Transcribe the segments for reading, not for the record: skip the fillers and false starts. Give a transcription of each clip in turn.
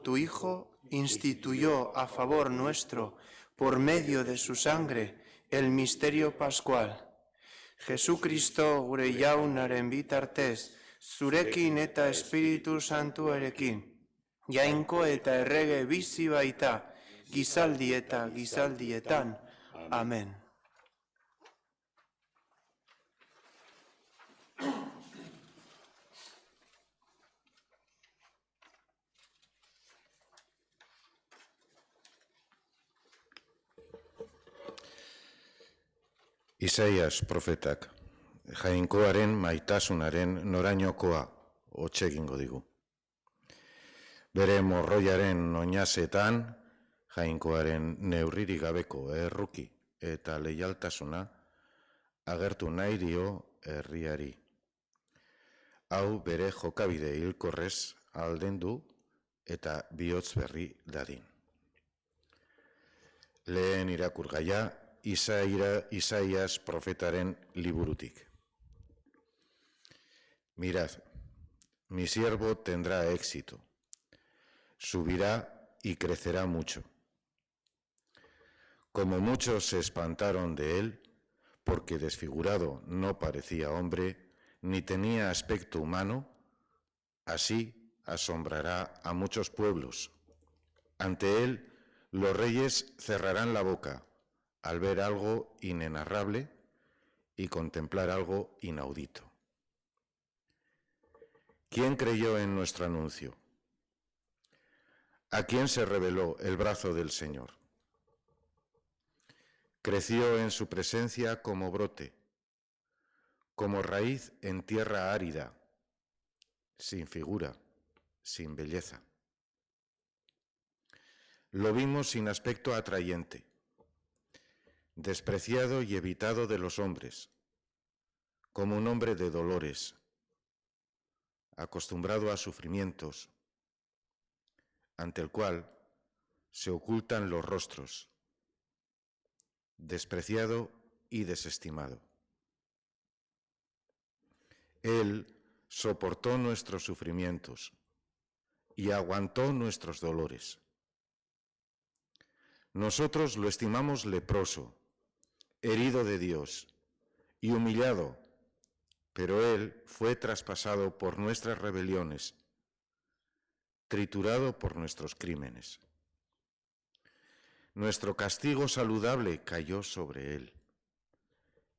tu Hijo instituyó a favor nuestro, por medio de su sangre, el misterio pascual. Jesucristo gure jaunaren bitartez, zurekin eta Espiritu Santuarekin, jainko eta errege bizi baita, gizaldi eta gizaldietan. Amen. Isaias profetak, jainkoaren maitasunaren norainokoa hotxe egingo digu. Bere morroiaren oinazetan, jainkoaren neurririk gabeko erruki eta leialtasuna agertu nahi dio herriari. Hau bere jokabide hilkorrez aldendu eta bihotz berri dadin. Lehen irakurgaia Isaias profetaren liburutik. Mirad, mi siervo tendrá éxito, subirá y crecerá mucho. Como muchos se espantaron de él, porque desfigurado no parecía hombre, ni tenía aspecto humano, así asombrará a muchos pueblos. Ante él los reyes cerrarán la boca al ver algo inenarrable y contemplar algo inaudito. ¿Quién creyó en nuestro anuncio? ¿A quién se reveló el brazo del Señor? Creció en su presencia como brote, como raíz en tierra árida, sin figura, sin belleza. Lo vimos sin aspecto atrayente, despreciado y evitado de los hombres, como un hombre de dolores, acostumbrado a sufrimientos, ante el cual se ocultan los rostros, despreciado y desestimado. Él soportó nuestros sufrimientos y aguantó nuestros dolores. Nosotros lo estimamos leproso, herido de Dios y humillado, pero Él fue traspasado por nuestras rebeliones, triturado por nuestros crímenes. Nuestro castigo saludable cayó sobre Él,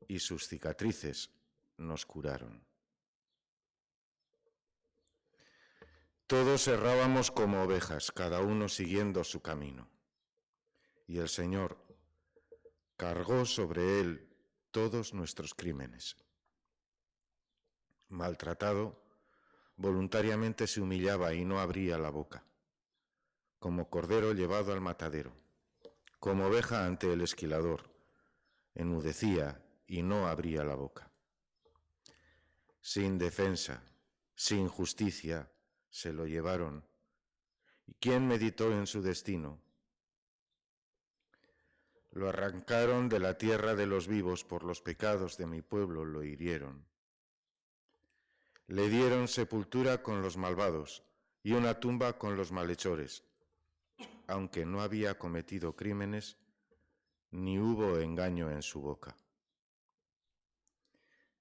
y sus cicatrices nos curaron. Todos errábamos como ovejas, cada uno siguiendo su camino, y el Señor cargó sobre Él todos nuestros crímenes. Maltratado, voluntariamente se humillaba y no abría la boca, como cordero llevado al matadero, como oveja ante el esquilador, enmudecía y no abría la boca. Sin defensa, sin justicia, se lo llevaron. ¿Y quién meditó en su destino? Lo arrancaron de la tierra de los vivos, por los pecados de mi pueblo lo hirieron. Le dieron sepultura con los malvados y una tumba con los malhechores, aunque no había cometido crímenes, ni hubo engaño en su boca.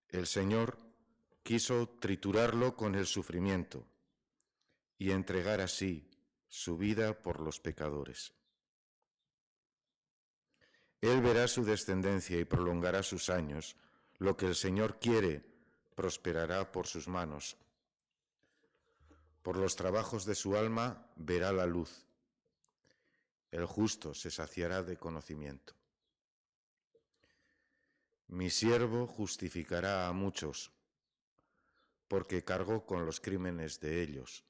El Señor quiso triturarlo con el sufrimiento y entregar así su vida por los pecadores. Él verá su descendencia y prolongará sus años. Lo que el Señor quiere prosperará por sus manos. Por los trabajos de su alma verá la luz. El justo se saciará de conocimiento. Mi siervo justificará a muchos, porque cargó con los crímenes de ellos.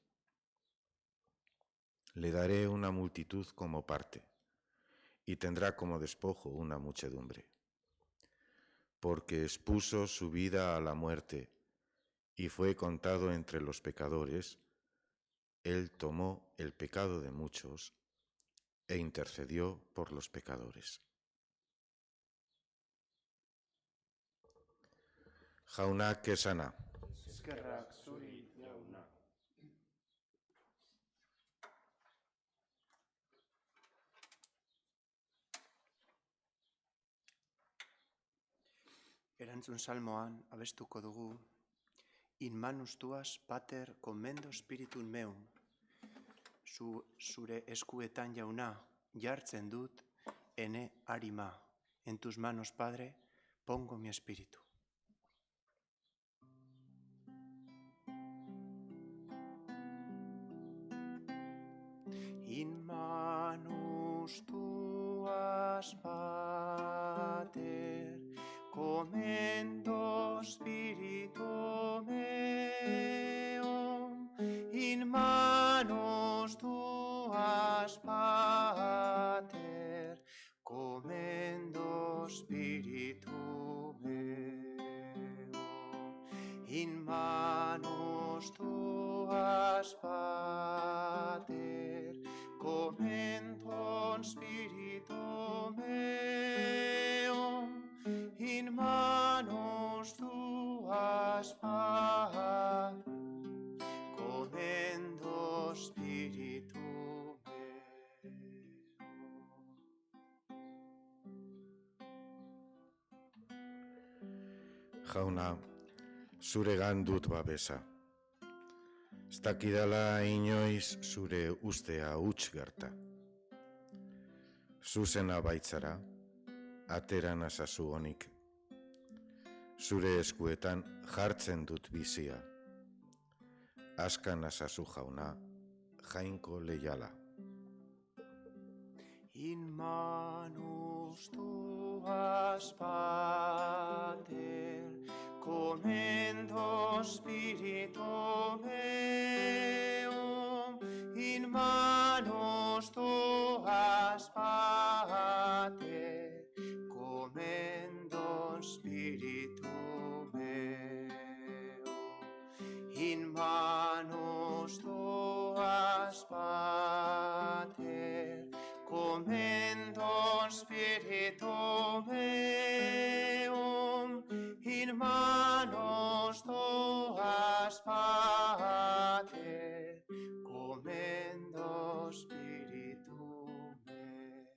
Le daré una multitud como parte, y tendrá como despojo una muchedumbre. Porque expuso su vida a la muerte, y fue contado entre los pecadores, Él tomó el pecado de muchos e intercedió por los pecadores. Jaunak esana. Eskerrak zuri, jauna. Erantzun salmoan abestuko dugu, in manus tuas, pater, commendo spiritum meum. Zure eskuetan, Jauna, jartzen dut ene arima. En tus manos, Padre, pongo mi espíritu. In manus tuas, Pater, commendo spiritum meum. In manus tuas, Pater, commendo spiritum meum. In manus tuas, Pater, commendo spiritum meum. In manus tuas, Pater, commendo spiritum meum. Jauna, zuregan dut babesa. Ez dakidala inoiz zure ustea huts gerta. Zuzena baitzara, atera nazazu honik. Zure eskuetan jartzen dut bizia. Aska nazazu, Jauna, Jainko leiala. In manus tuas, Pater, commendo spiritum meum. In manus tuas, Pater, commendo spiritum meum. In manus tuas, Pater, commendo spiritum meum. In manus tuas, Pater, commendo spiritum meum.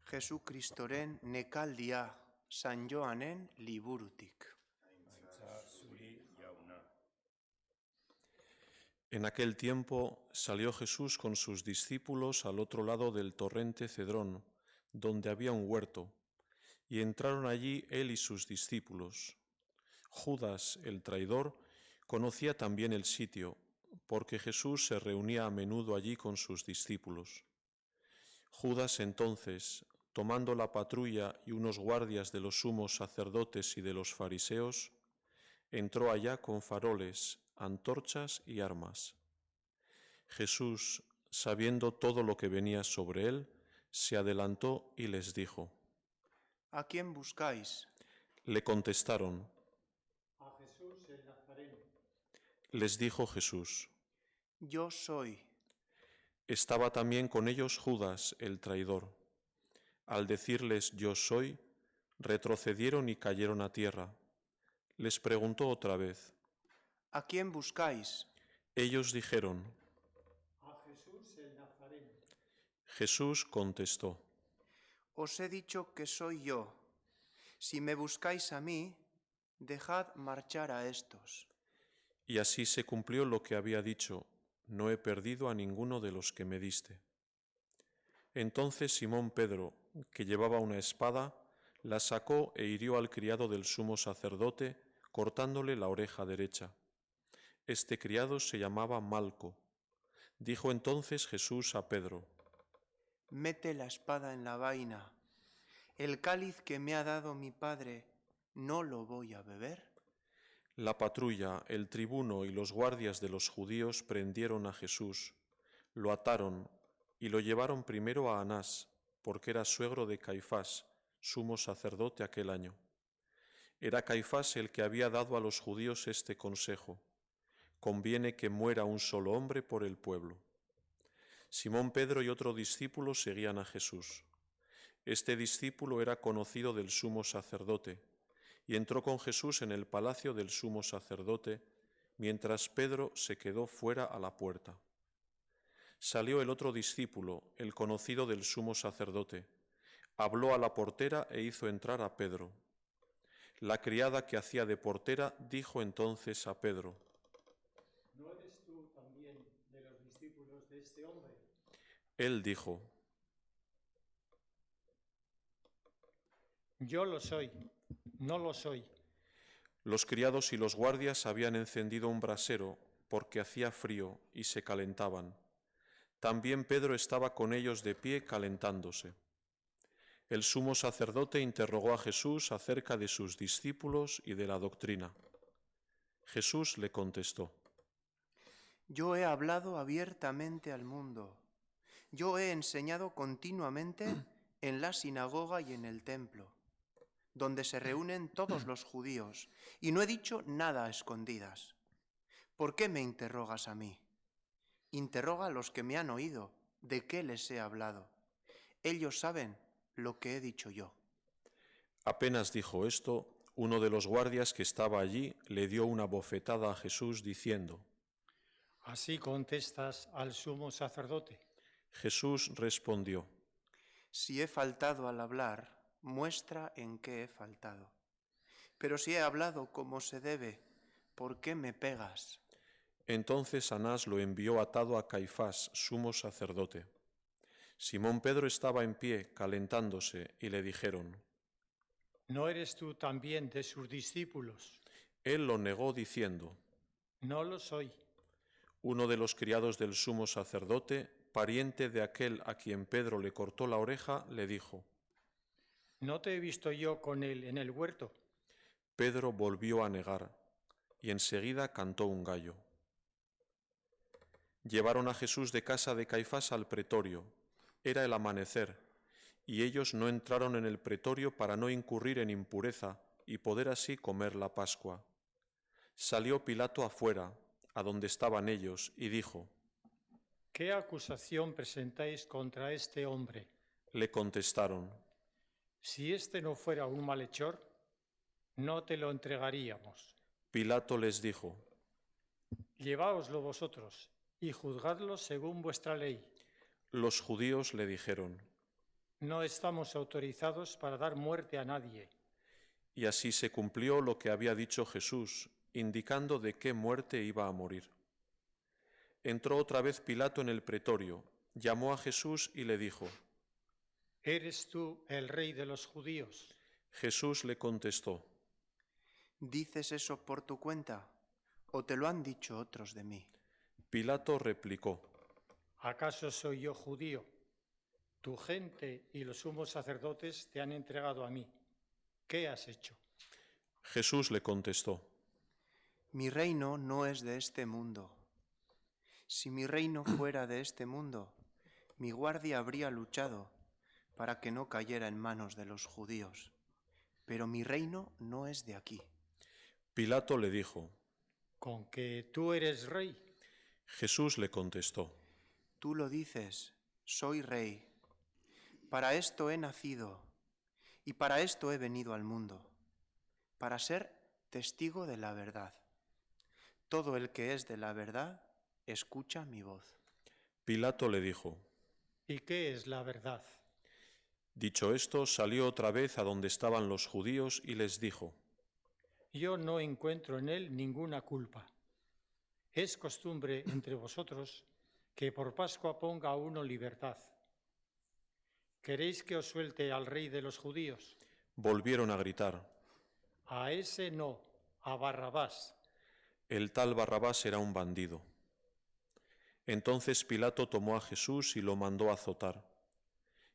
Jesukristoren nekaldia, San Joanen liburutik. En aquel tiempo salió Jesús con sus discípulos al otro lado del torrente Cedrón, donde había un huerto, y entraron allí él y sus discípulos. Judas, el traidor, conocía también el sitio, porque Jesús se reunía a menudo allí con sus discípulos. Judas entonces, tomando la patrulla y unos guardias de los sumos sacerdotes y de los fariseos, entró allá con faroles, antorchas y armas. Jesús, sabiendo todo lo que venía sobre él, se adelantó y les dijo: ¿A quién buscáis? Le contestaron: A Jesús el Nazareno. Les dijo Jesús. Yo soy. Estaba también con ellos Judas, el traidor. Al decirles yo soy, retrocedieron y cayeron a tierra. Les preguntó otra vez. ¿A quién buscáis? Ellos dijeron: A Jesús el Nazareno. Jesús contestó: Os he dicho que soy yo. Si me buscáis a mí, dejad marchar a estos. Y así se cumplió lo que había dicho: no he perdido a ninguno de los que me diste. Entonces Simón Pedro, que llevaba una espada, la sacó e hirió al criado del sumo sacerdote, cortándole la oreja derecha. Este criado se llamaba Malco. Dijo entonces Jesús a Pedro: Mete la espada en la vaina. El cáliz que me ha dado mi Padre, ¿no lo voy a beber? La patrulla, el tribuno y los guardias de los judíos prendieron a Jesús, lo ataron y lo llevaron primero a Anás, porque era suegro de Caifás, sumo sacerdote aquel año. Era Caifás el que había dado a los judíos este consejo: conviene que muera un solo hombre por el pueblo. Simón Pedro y otro discípulo seguían a Jesús. Este discípulo era conocido del sumo sacerdote, y entró con Jesús en el palacio del sumo sacerdote, mientras Pedro se quedó fuera a la puerta. Salió el otro discípulo, el conocido del sumo sacerdote, habló a la portera e hizo entrar a Pedro. La criada que hacía de portera dijo entonces a Pedro: ¿No eres tú también de los discípulos de este hombre? Él dijo: Yo lo soy, no lo soy. Los criados y los guardias habían encendido un brasero porque hacía frío y se calentaban. También Pedro estaba con ellos de pie calentándose. El sumo sacerdote interrogó a Jesús acerca de sus discípulos y de la doctrina. Jesús le contestó: Yo he hablado abiertamente al mundo. Yo he enseñado continuamente en la sinagoga y en el templo, donde se reúnen todos los judíos, y no he dicho nada a escondidas. ¿Por qué me interrogas a mí? Interroga a los que me han oído, ¿de qué les he hablado? Ellos saben lo que he dicho yo. Apenas dijo esto, uno de los guardias que estaba allí le dio una bofetada a Jesús diciendo: ¿Así contestas al sumo sacerdote? Jesús respondió: Si he faltado al hablar, muestra en qué he faltado. Pero si he hablado como se debe, ¿por qué me pegas? Entonces Anás lo envió atado a Caifás, sumo sacerdote. Simón Pedro estaba en pie, calentándose, y le dijeron: ¿No eres tú también de sus discípulos? Él lo negó diciendo: No lo soy. Uno de los criados del sumo sacerdote, pariente de aquel a quien Pedro le cortó la oreja, le dijo: ¿No te he visto yo con él en el huerto? Pedro volvió a negar, y enseguida cantó un gallo. Llevaron a Jesús de casa de Caifás al pretorio. Era el amanecer, y ellos no entraron en el pretorio para no incurrir en impureza y poder así comer la Pascua. Salió Pilato afuera, a donde estaban ellos, y dijo: ¿Qué acusación presentáis contra este hombre? Le contestaron: Si este no fuera un malhechor, no te lo entregaríamos. Pilato les dijo: Lleváoslo vosotros y juzgadlo según vuestra ley. Los judíos le dijeron: No estamos autorizados para dar muerte a nadie. Y así se cumplió lo que había dicho Jesús, indicando de qué muerte iba a morir. Entró otra vez Pilato en el pretorio, llamó a Jesús y le dijo: ¿Eres tú el rey de los judíos? Jesús le contestó: ¿Dices eso por tu cuenta o te lo han dicho otros de mí? Pilato replicó: ¿Acaso soy yo judío? Tu gente y los sumos sacerdotes te han entregado a mí. ¿Qué has hecho? Jesús le contestó: Mi reino no es de este mundo. Si mi reino fuera de este mundo, mi guardia habría luchado para que no cayera en manos de los judíos. Pero mi reino no es de aquí. Pilato le dijo: ¿Con que tú eres rey? Jesús le contestó: Tú lo dices, soy rey. Para esto he nacido y para esto he venido al mundo, para ser testigo de la verdad. Todo el que es de la verdad, escucha mi voz. Pilato le dijo: ¿Y qué es la verdad? Dicho esto, salió otra vez a donde estaban los judíos y les dijo: Yo no encuentro en él ninguna culpa. Es costumbre entre vosotros que por Pascua ponga a uno libertad. ¿Queréis que os suelte al rey de los judíos? Volvieron a gritar. A ese no, a Barrabás. El tal Barrabás era un bandido. Entonces Pilato tomó a Jesús y lo mandó azotar.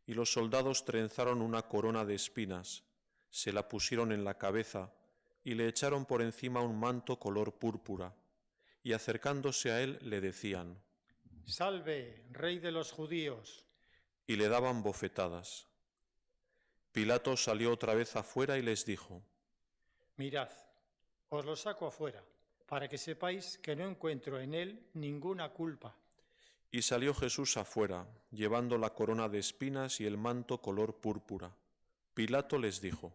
Y los soldados trenzaron una corona de espinas, se la pusieron en la cabeza y le echaron por encima un manto color púrpura, y acercándose a él le decían: Salve, rey de los judíos. Y le daban bofetadas. Pilato salió otra vez afuera y les dijo: Mirad, os lo saco afuera, para que sepáis que no encuentro en él ninguna culpa. Y salió Jesús afuera, llevando la corona de espinas y el manto color púrpura. Pilato les dijo: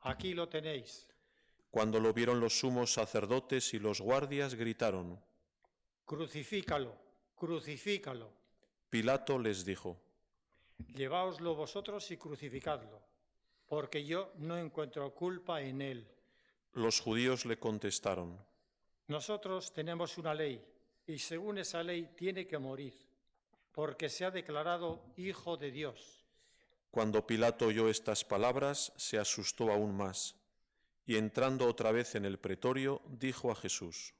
Aquí lo tenéis. Cuando lo vieron los sumos sacerdotes y los guardias, gritaron. Crucifícalo, crucifícalo. Pilato les dijo: Lleváoslo vosotros y crucificadlo, porque yo no encuentro culpa en él. Los judíos le contestaron: Nosotros tenemos una ley, y según esa ley tiene que morir, porque se ha declarado Hijo de Dios. Cuando Pilato oyó estas palabras, se asustó aún más, y entrando otra vez en el pretorio, dijo a Jesús: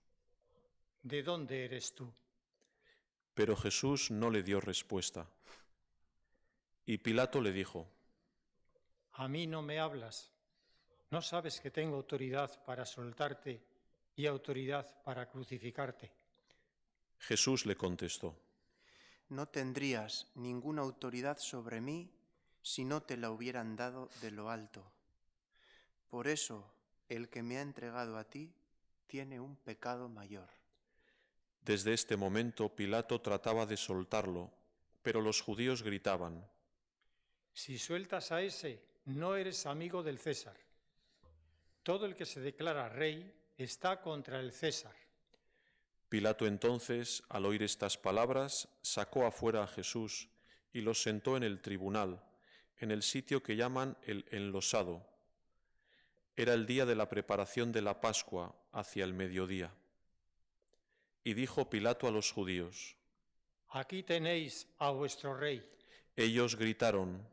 ¿De dónde eres tú? Pero Jesús no le dio respuesta. Y Pilato le dijo: A mí no me hablas. ¿No sabes que tengo autoridad para soltarte y autoridad para crucificarte? Jesús le contestó: No tendrías ninguna autoridad sobre mí si no te la hubieran dado de lo alto. Por eso, el que me ha entregado a ti tiene un pecado mayor. Desde este momento Pilato trataba de soltarlo, pero los judíos gritaban: Si sueltas a ese, no eres amigo del César. Todo el que se declara rey está contra el César. Pilato entonces, al oír estas palabras, sacó afuera a Jesús y lo sentó en el tribunal, en el sitio que llaman el Enlosado. Era el día de la preparación de la Pascua, hacia el mediodía. Y dijo Pilato a los judíos: Aquí tenéis a vuestro rey. Ellos gritaron.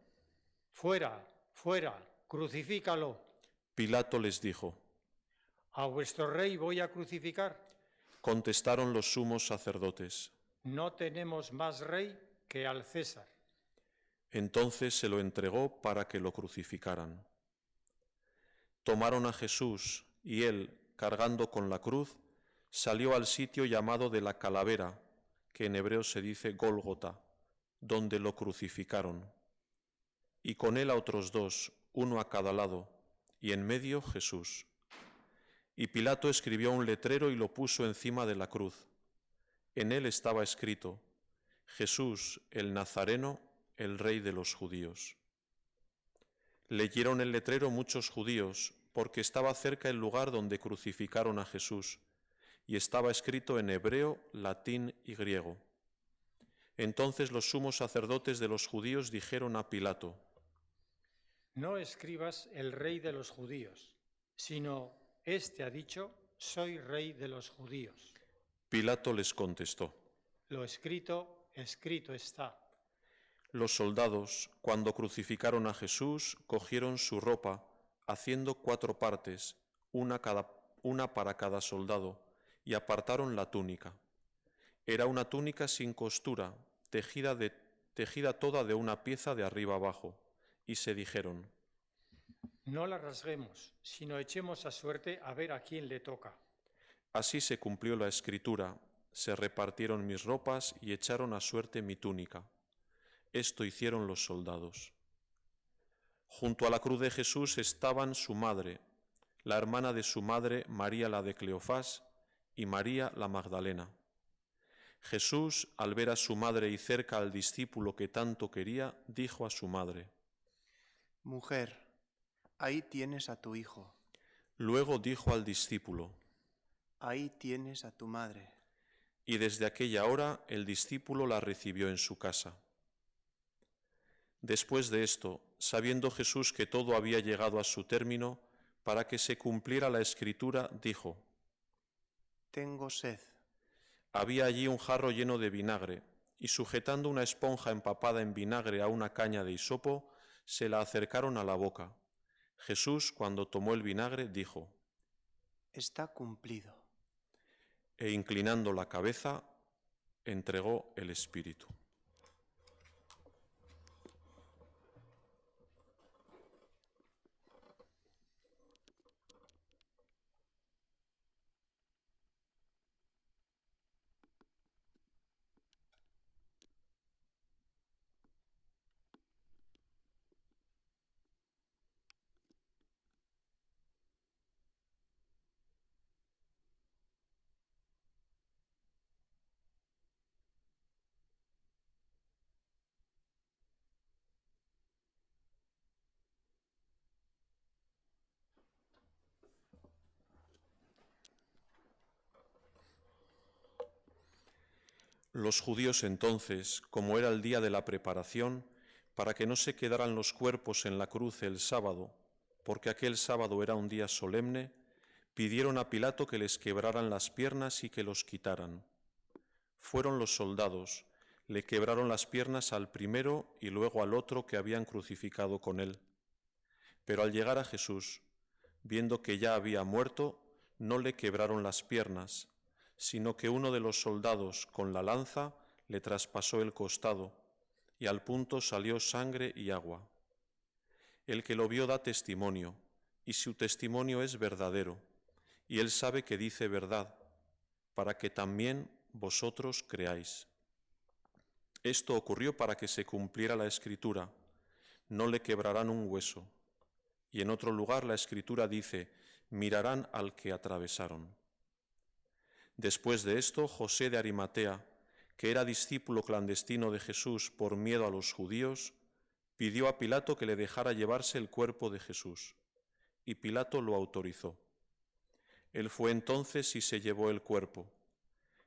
Fuera, fuera, crucifícalo. Pilato les dijo: ¿A vuestro rey voy a crucificar? Contestaron los sumos sacerdotes: No tenemos más rey que al César. Entonces se lo entregó para que lo crucificaran. Tomaron a Jesús y él, cargando con la cruz, salió al sitio llamado de la Calavera, que en hebreo se dice Gólgota, donde lo crucificaron. Y con él a otros dos, uno a cada lado, y en medio Jesús. Y Pilato escribió un letrero y lo puso encima de la cruz. En él estaba escrito: Jesús, el Nazareno, el Rey de los judíos. Leyeron el letrero muchos judíos, porque estaba cerca el lugar donde crucificaron a Jesús, y estaba escrito en hebreo, latín y griego. Entonces los sumos sacerdotes de los judíos dijeron a Pilato: No escribas el rey de los judíos, sino este ha dicho, soy rey de los judíos. Pilato les contestó: Lo escrito, escrito está. Los soldados, cuando crucificaron a Jesús, cogieron su ropa, haciendo 4 partes, una para cada soldado, y apartaron la túnica. Era una túnica sin costura, tejida toda de una pieza de arriba abajo, y se dijeron: No la rasguemos, sino echemos a suerte a ver a quién le toca. Así se cumplió la escritura: se repartieron mis ropas y echaron a suerte mi túnica. Esto hicieron los soldados. Junto a la cruz de Jesús estaban su madre, la hermana de su madre, María la de Cleofás, y María la Magdalena. Jesús, al ver a su madre y cerca al discípulo que tanto quería, dijo a su madre: Mujer, ahí tienes a tu hijo. Luego dijo al discípulo: Ahí tienes a tu madre. Y desde aquella hora el discípulo la recibió en su casa. Después de esto, sabiendo Jesús que todo había llegado a su término, para que se cumpliera la Escritura, dijo: Tengo sed. Había allí un jarro lleno de vinagre, y sujetando una esponja empapada en vinagre a una caña de hisopo, se la acercaron a la boca. Jesús, cuando tomó el vinagre, dijo: Está cumplido. E inclinando la cabeza, entregó el Espíritu. Los judíos entonces, como era el día de la preparación, para que no se quedaran los cuerpos en la cruz el sábado, porque aquel sábado era un día solemne, pidieron a Pilato que les quebraran las piernas y que los quitaran. Fueron los soldados, le quebraron las piernas al primero y luego al otro que habían crucificado con él. Pero al llegar a Jesús, viendo que ya había muerto, no le quebraron las piernas, sino que uno de los soldados con la lanza le traspasó el costado, y al punto salió sangre y agua. El que lo vio da testimonio, y su testimonio es verdadero, y él sabe que dice verdad, para que también vosotros creáis. Esto ocurrió para que se cumpliera la Escritura: no le quebrarán un hueso. Y en otro lugar la Escritura dice: mirarán al que atravesaron. Después de esto, José de Arimatea, que era discípulo clandestino de Jesús por miedo a los judíos, pidió a Pilato que le dejara llevarse el cuerpo de Jesús, y Pilato lo autorizó. Él fue entonces y se llevó el cuerpo.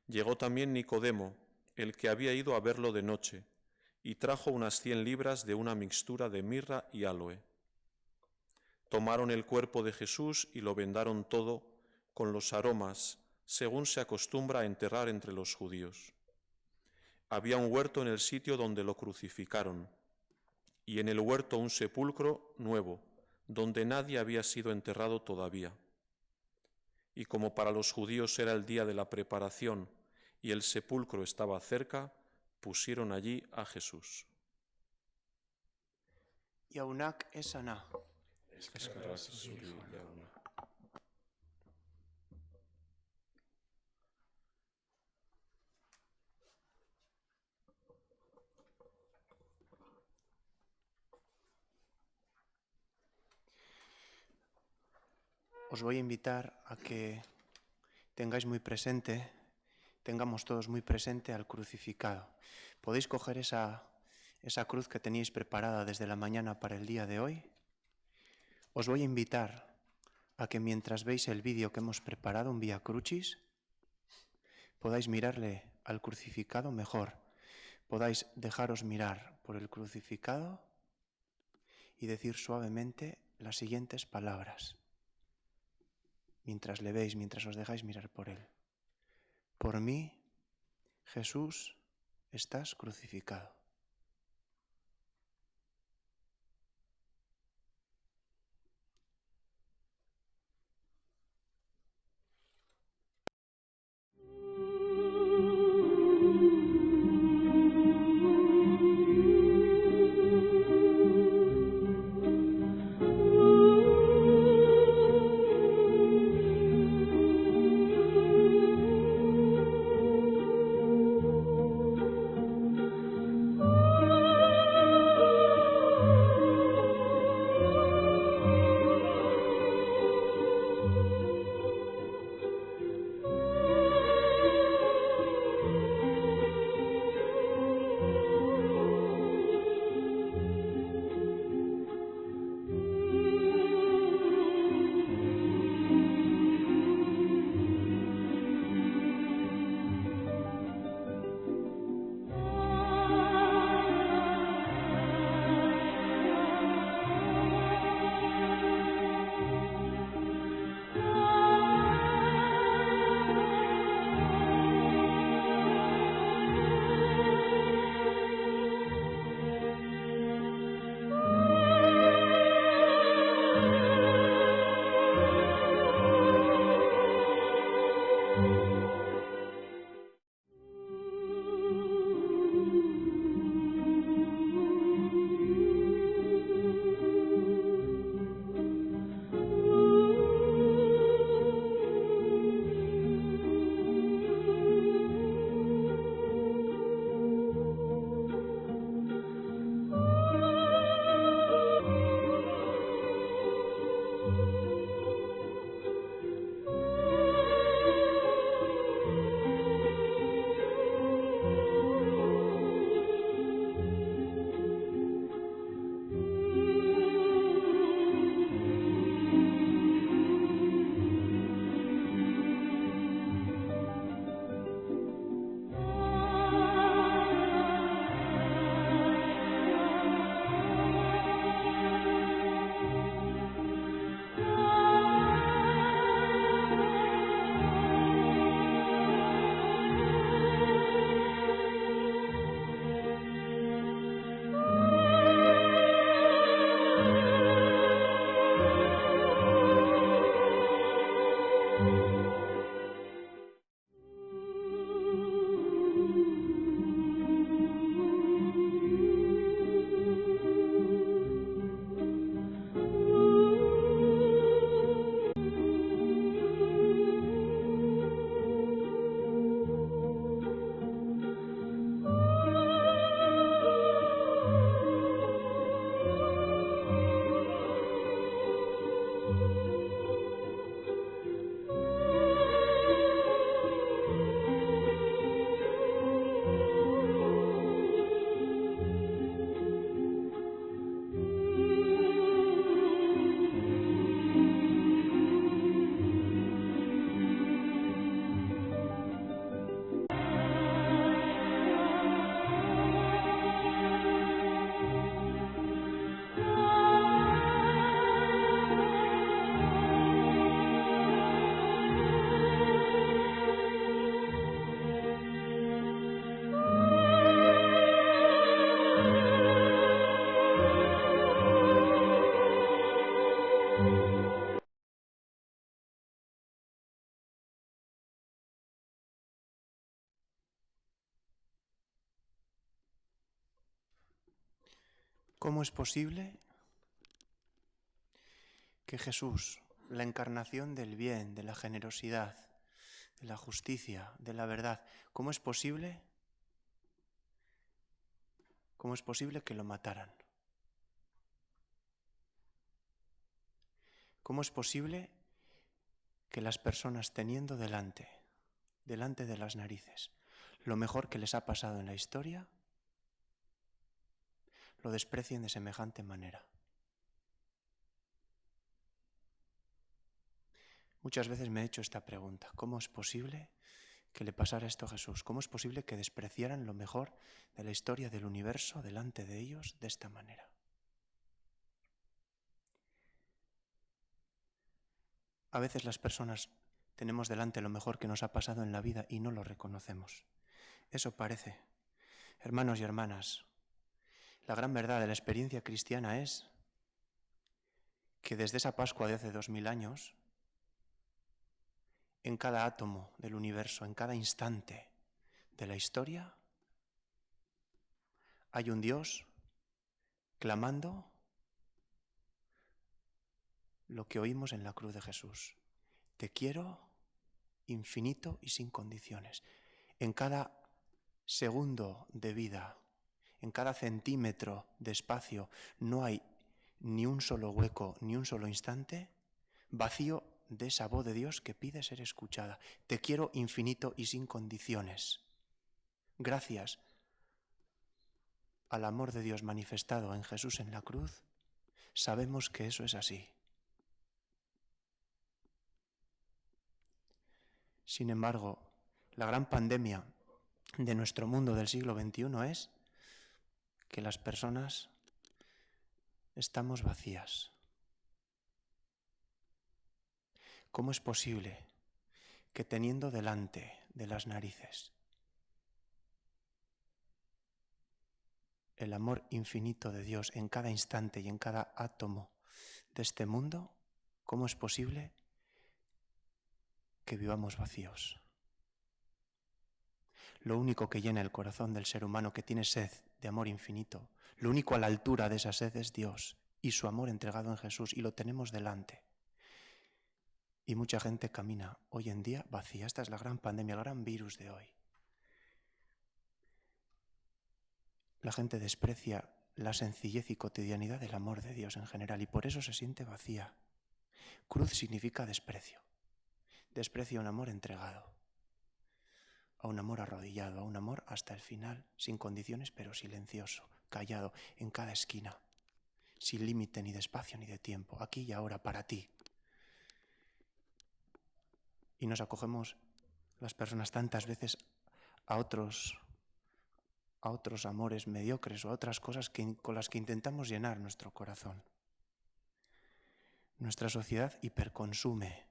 Llegó también Nicodemo, el que había ido a verlo de noche, y trajo unas 100 libras de una mixtura de mirra y áloe. Tomaron el cuerpo de Jesús y lo vendaron todo con los aromas, según se acostumbra a enterrar entre los judíos. Había un huerto en el sitio donde lo crucificaron, y en el huerto un sepulcro nuevo, donde nadie había sido enterrado todavía. Y como para los judíos era el día de la preparación y el sepulcro estaba cerca, pusieron allí a Jesús. Yaunak esana. Os voy a invitar a que tengamos todos muy presente al crucificado. ¿Podéis coger esa cruz que teníais preparada desde la mañana para el día de hoy? Os voy a invitar a que mientras veis el vídeo que hemos preparado, un Vía Crucis, podáis mirarle al crucificado mejor, podáis dejaros mirar por el crucificado y decir suavemente las siguientes palabras. Mientras le veis, mientras os dejáis mirar por él. Por mí, Jesús, estás crucificado. ¿Cómo es posible que Jesús, la encarnación del bien, de la generosidad, de la justicia, de la verdad, cómo es posible que lo mataran? ¿Cómo es posible que las personas teniendo delante de las narices lo mejor que les ha pasado en la historia, lo desprecien de semejante manera? Muchas veces me he hecho esta pregunta: ¿cómo es posible que le pasara esto a Jesús? ¿Cómo es posible que despreciaran lo mejor de la historia del universo delante de ellos de esta manera? A veces las personas tenemos delante lo mejor que nos ha pasado en la vida y no lo reconocemos. Eso parece. Hermanos y hermanas, la gran verdad de la experiencia cristiana es que desde esa Pascua de hace 2000 años, en cada átomo del universo, en cada instante de la historia, hay un Dios clamando lo que oímos en la cruz de Jesús: te quiero infinito y sin condiciones. En cada segundo de vida, en cada centímetro de espacio, no hay ni un solo hueco, ni un solo instante vacío de esa voz de Dios que pide ser escuchada. Te quiero infinito y sin condiciones. Gracias al amor de Dios manifestado en Jesús en la cruz, sabemos que eso es así. Sin embargo, la gran pandemia de nuestro mundo del siglo XXI es que las personas estamos vacías. ¿Cómo es posible que teniendo delante de las narices el amor infinito de Dios en cada instante y en cada átomo de este mundo, cómo es posible que vivamos vacíos? Lo único que llena el corazón del ser humano que tiene sed de amor infinito, lo único a la altura de esa sed es Dios y su amor entregado en Jesús, y lo tenemos delante. Y mucha gente camina hoy en día vacía. Esta es la gran pandemia, el gran virus de hoy. La gente desprecia la sencillez y cotidianidad del amor de Dios en general y por eso se siente vacía. Cruz significa desprecio. Desprecio a un amor entregado, a un amor arrodillado, a un amor hasta el final, sin condiciones pero silencioso, callado, en cada esquina, sin límite ni de espacio ni de tiempo, aquí y ahora, para ti. Y nos acogemos las personas tantas veces a otros amores mediocres o a otras cosas con las que intentamos llenar nuestro corazón. Nuestra sociedad hiperconsume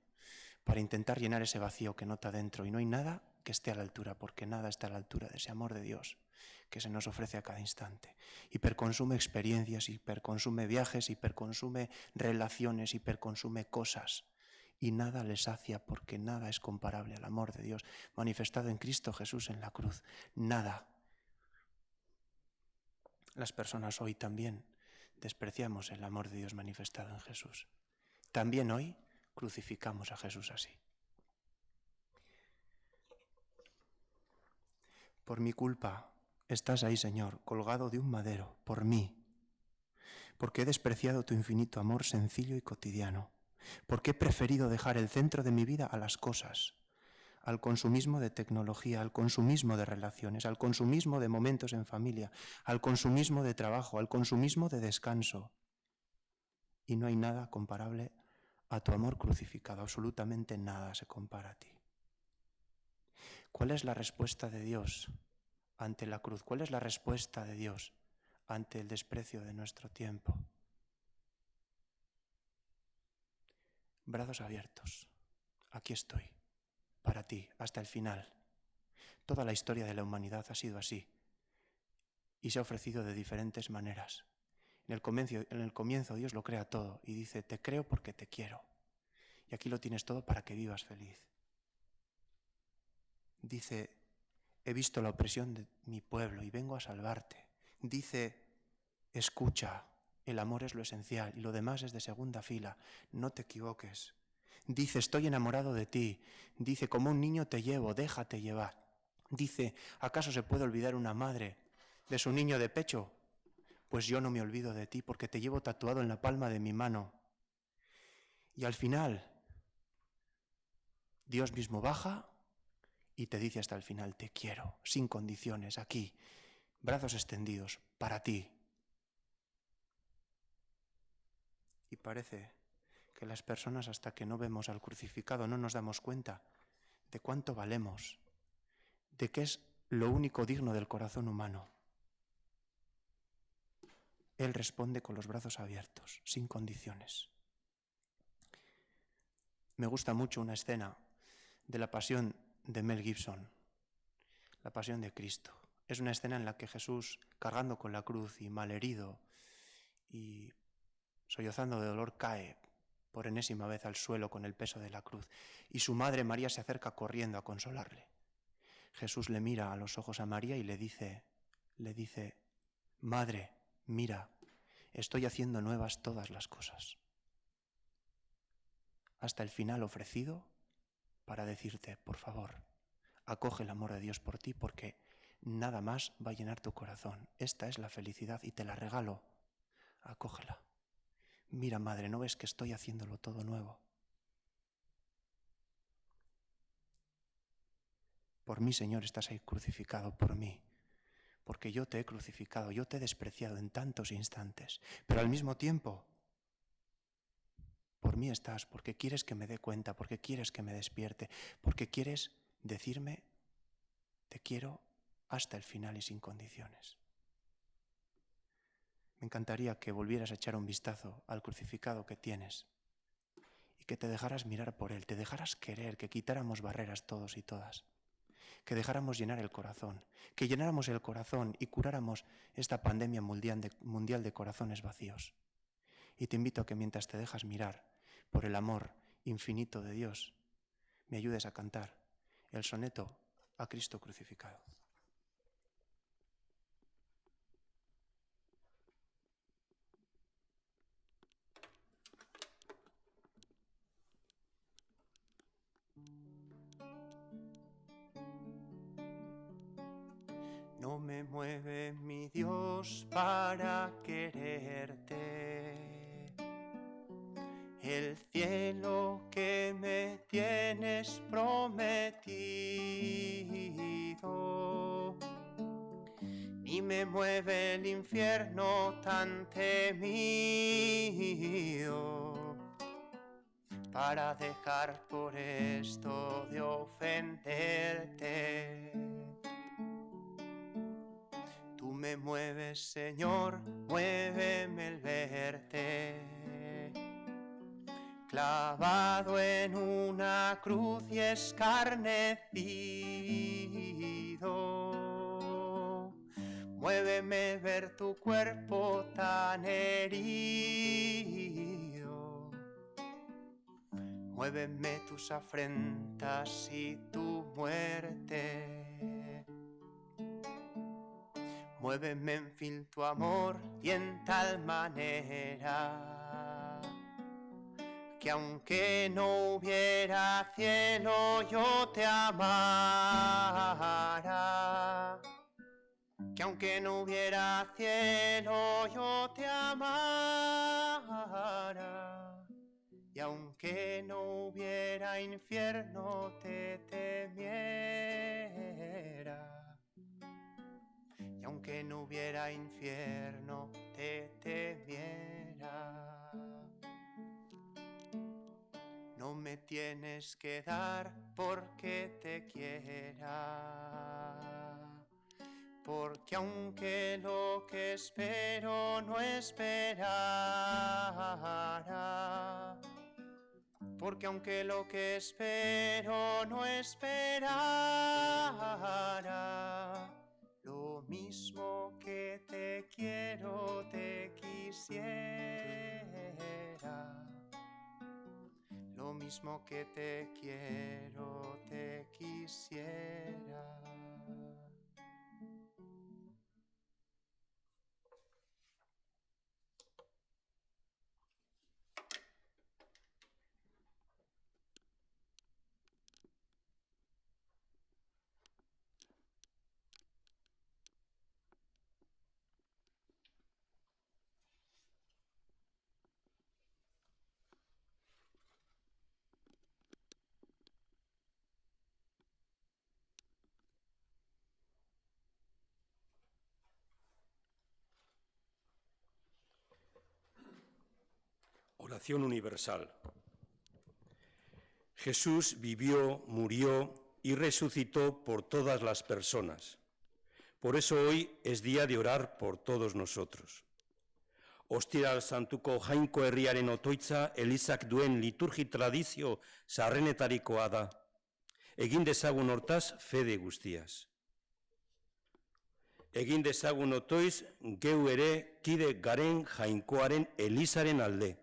para intentar llenar ese vacío que nota dentro, y no hay nada que esté a la altura, porque nada está a la altura de ese amor de Dios que se nos ofrece a cada instante. Hiperconsume experiencias, hiperconsume viajes, hiperconsume relaciones, hiperconsume cosas, y nada le sacia, porque nada es comparable al amor de Dios manifestado en Cristo Jesús en la cruz. Nada. Las personas hoy también despreciamos el amor de Dios manifestado en Jesús. También hoy crucificamos a Jesús así. Por mi culpa estás ahí, Señor, colgado de un madero, por mí, porque he despreciado tu infinito amor sencillo y cotidiano, porque he preferido dejar el centro de mi vida a las cosas, al consumismo de tecnología, al consumismo de relaciones, al consumismo de momentos en familia, al consumismo de trabajo, al consumismo de descanso. Y no hay nada comparable a tu amor crucificado, absolutamente nada se compara a ti. ¿Cuál es la respuesta de Dios ante la cruz? ¿Cuál es la respuesta de Dios ante el desprecio de nuestro tiempo? Brazos abiertos. Aquí estoy, para ti, hasta el final. Toda la historia de la humanidad ha sido así y se ha ofrecido de diferentes maneras. En el comienzo Dios lo crea todo y dice: te creo porque te quiero. Y aquí lo tienes todo para que vivas feliz. Dice: he visto la opresión de mi pueblo y vengo a salvarte. Dice: Escucha, el amor es lo esencial y lo demás es de segunda fila. No te equivoques. Dice, estoy enamorado de ti. Dice, como un niño te llevo, déjate llevar. Dice, ¿acaso se puede olvidar una madre de su niño de pecho? Pues yo no me olvido de ti porque te llevo tatuado en la palma de mi mano. Y al final, Dios mismo baja y te dice hasta el final, te quiero, sin condiciones, aquí, brazos extendidos, para ti. Y parece que las personas, hasta que no vemos al crucificado, no nos damos cuenta de cuánto valemos, de que es lo único digno del corazón humano. Él responde con los brazos abiertos, sin condiciones. Me gusta mucho una escena de la pasión de Mel Gibson, la pasión de Cristo. Es una escena en la que Jesús, cargando con la cruz y malherido y sollozando de dolor, cae por enésima vez al suelo con el peso de la cruz. Y su madre María se acerca corriendo a consolarle. Jesús le mira a los ojos a María y le dice, Madre, mira, estoy haciendo nuevas todas las cosas. Hasta el final ofrecido para decirte, por favor, acoge el amor de Dios por ti porque nada más va a llenar tu corazón. Esta es la felicidad y te la regalo. Acógela. Mira, madre, ¿no ves que estoy haciéndolo todo nuevo? Por mí, Señor, estás ahí crucificado, por mí. Porque yo te he crucificado, yo te he despreciado en tantos instantes. Pero al mismo tiempo, por mí estás, porque quieres que me dé cuenta, porque quieres que me despierte, porque quieres decirme, te quiero hasta el final y sin condiciones. Me encantaría que volvieras a echar un vistazo al crucificado que tienes y que te dejaras mirar por él, te dejaras querer, que quitáramos barreras todos y todas, que dejáramos llenar el corazón, que llenáramos el corazón y curáramos esta pandemia mundial de corazones vacíos. Y te invito a que mientras te dejas mirar por el amor infinito de Dios, me ayudes a cantar el soneto a Cristo crucificado. No me mueve mi Dios para quererte, el cielo que me tienes prometido, ni me mueve el infierno tan temido, para dejar por esto de ofenderte. Tú me mueves, Señor, muéveme el verte, clavado en una cruz y escarnecido. Muéveme ver tu cuerpo tan herido. Muéveme tus afrentas y tu muerte. Muéveme en fin tu amor y en tal manera que aunque no hubiera cielo yo te amara, que aunque no hubiera cielo yo te amara, y aunque no hubiera infierno te temiera. Y aunque no hubiera infierno, te temiera. No me tienes que dar porque te quiera, porque aunque lo que espero no esperara, porque aunque lo que espero no esperara, lo mismo que te quiero, te quisiera. Lo mismo que te quiero, te quisiera. salvación universal. Jesús vivió, murió y resucitó por todas las personas. Por eso hoy es día de orar por todos nosotros. Ostiral santuko jainko herriaren otoitza Elizak duen liturgi tradizio sarrenetarikoa da. Egin dezagun hortaz fede guztiaz. Egin dezagun otoiz geu ere kide garen jainkoaren Elizaren alde.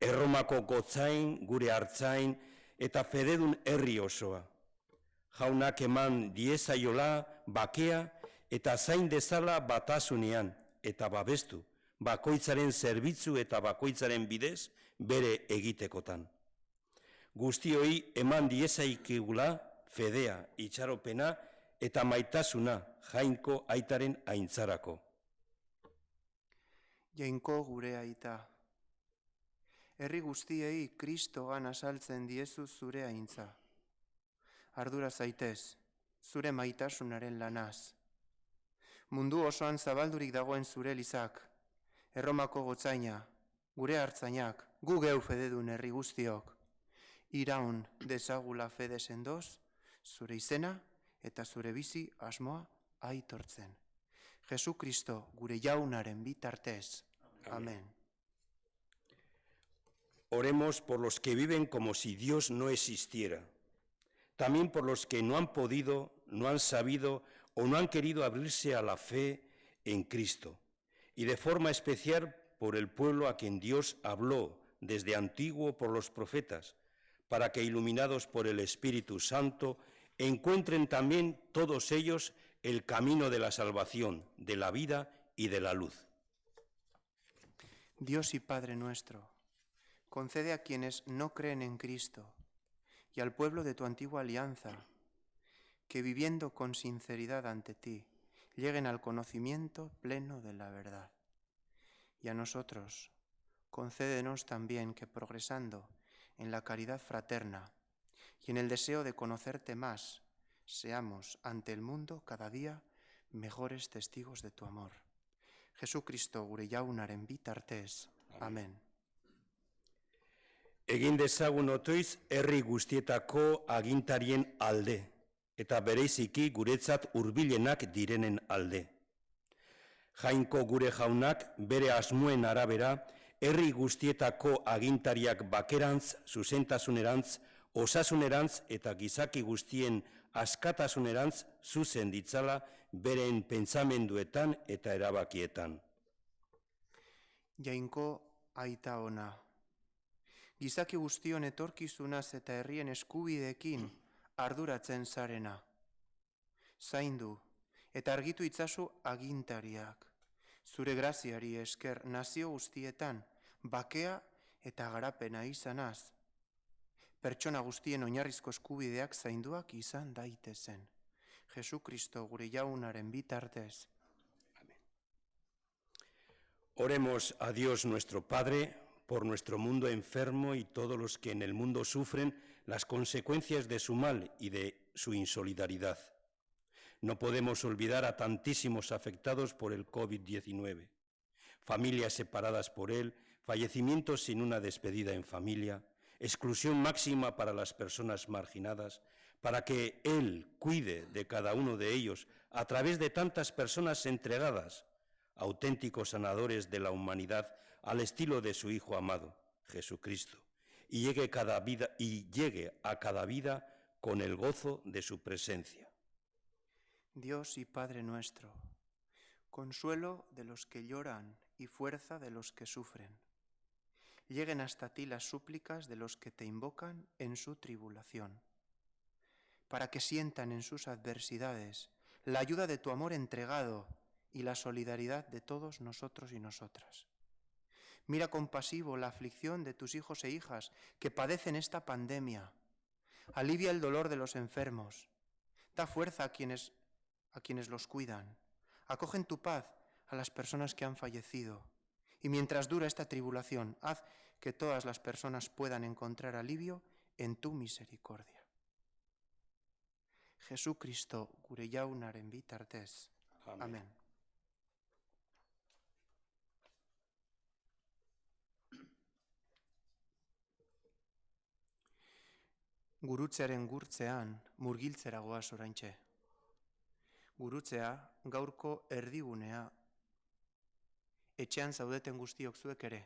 Erromako gotzain, gure hartzain eta fededun herri osoa. Jaunak eman diezaiola, bakea eta zain dezala batasunean eta babestu, bakoitzaren zerbitzu eta bakoitzaren bidez bere egitekotan. Guztioi eman diezaikigula fedea, itxaropena eta maitasuna jainko aitaren aintzarako. Jainko gure aita, herri guztiei Kristogan azaltzen diezu zure aintza. Ardura zaitez, zure maitasunaren lanaz. Mundu osoan zabaldurik dagoen zure Elizak, Erromako gotzaina, gure hartzainak, gu geu fededun herri guztiok, iraun dezagula fede sendoz, zure izena eta zure bizi asmoa aitortzen. Jesu Kristo gure jaunaren bitartez. Amén. Oremos por los que viven como si Dios no existiera. También por los que no han podido, no han sabido o no han querido abrirse a la fe en Cristo. Y de forma especial por el pueblo a quien Dios habló desde antiguo por los profetas, para que iluminados por el Espíritu Santo encuentren también todos ellos el camino de la salvación, de la vida y de la luz. Dios y Padre nuestro, concede a quienes no creen en Cristo y al pueblo de tu antigua alianza, que viviendo con sinceridad ante ti, lleguen al conocimiento pleno de la verdad. Y a nosotros, concédenos también que progresando en la caridad fraterna y en el deseo de conocerte más, seamos ante el mundo cada día mejores testigos de tu amor. Jesucristo gure jaunaren bitartez. Amén. Egin dezagun otoiz herri guztietako agintarien alde, eta bereiziki guretzat hurbilenak direnen alde. Jainko gure jaunak bere asmoen arabera, herri guztietako agintariak bakerantz, zuzentasunerantz, osasunerantz eta gizaki guztien askatasunerantz zuzen ditzala beren pentsamenduetan eta erabakietan. Jainko aita ona, gizaki guztion etorkizunaz eta herrien eskubideekin arduratzen zarena. Zaindu eta argitu itzazu agintariak, zure graziari esker nazio guztietan bakea eta garapena izanaz, pertsona guztien oinarrizko eskubideak zainduak izan daitezen. Jesucristo gure jaunaren bitartez. Amén. Oremos a Dios nuestro Padre por nuestro mundo enfermo y todos los que en el mundo sufren las consecuencias de su mal y de su insolidaridad. No podemos olvidar a tantísimos afectados por el COVID-19, familias separadas por él, fallecimientos sin una despedida en familia, exclusión máxima para las personas marginadas, para que Él cuide de cada uno de ellos a través de tantas personas entregadas, auténticos sanadores de la humanidad al estilo de su Hijo amado, Jesucristo, y llegue a cada vida con el gozo de su presencia. Dios y Padre nuestro, consuelo de los que lloran y fuerza de los que sufren. Lleguen hasta ti las súplicas de los que te invocan en su tribulación, para que sientan en sus adversidades la ayuda de tu amor entregado y la solidaridad de todos nosotros y nosotras. Mira compasivo la aflicción de tus hijos e hijas que padecen esta pandemia. Alivia el dolor de los enfermos. Da fuerza a quienes los cuidan. Acoge en tu paz a las personas que han fallecido. Y mientras dura esta tribulación, haz que todas las personas puedan encontrar alivio en tu misericordia. Jesucristo gure jaunaren bitartez. Amén. Gurutzearen gurtzean murgiltzera goaz oraintxe. Gurutzea gaurko erdigunea. Etxean zaudeten guztiok zuek ere.